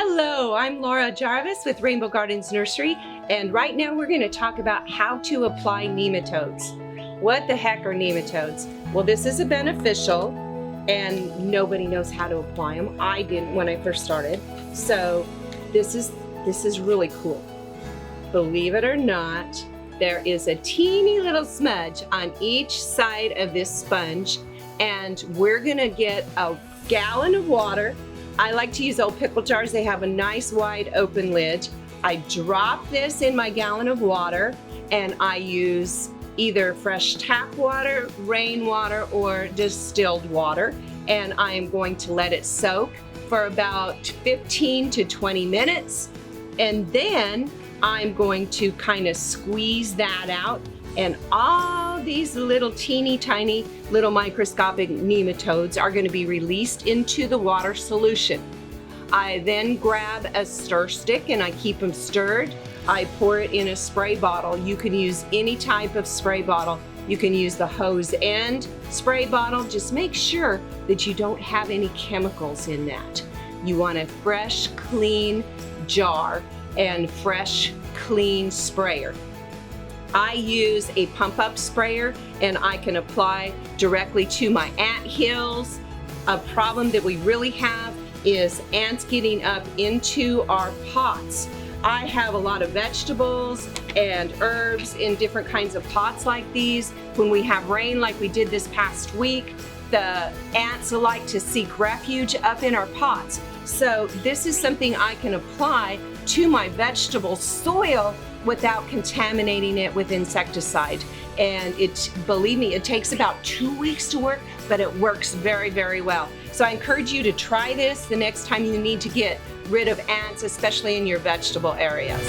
Hello, I'm Laura Jarvis with Rainbow Gardens Nursery, and right now we're going to talk about how to apply nematodes. What the heck are nematodes? Well, this is a beneficial, and nobody knows how to apply them. I didn't when I first started, so this is really cool. Believe it or not, there is a teeny little smudge on each side of this sponge, and we're going to get a gallon of water. I like to use old pickle jars. They have a nice wide open lid. I drop this in my gallon of water, and I use either fresh tap water, rainwater, or distilled water. And I am going to let it soak for about 15 to 20 minutes. And then I'm going to kind of squeeze that out, and all these little teeny tiny little microscopic nematodes are going to be released into the water solution. I then grab a stir stick and I keep them stirred. I pour it in a spray bottle. You can use any type of spray bottle. You can use the hose end spray bottle. Just make sure that you don't have any chemicals in that. You want a fresh, clean jar and fresh, clean sprayer. I use a pump-up sprayer, and I can apply directly to my ant hills. A problem that we really have is ants getting up into our pots. I have a lot of vegetables and herbs in different kinds of pots like these. When we have rain like we did this past week, the ants like to seek refuge up in our pots. So this is something I can apply to my vegetable soil without contaminating it with insecticide. And believe me, it takes about 2 weeks to work, but it works very, very well. So I encourage you to try this the next time you need to get rid of ants, especially in your vegetable areas.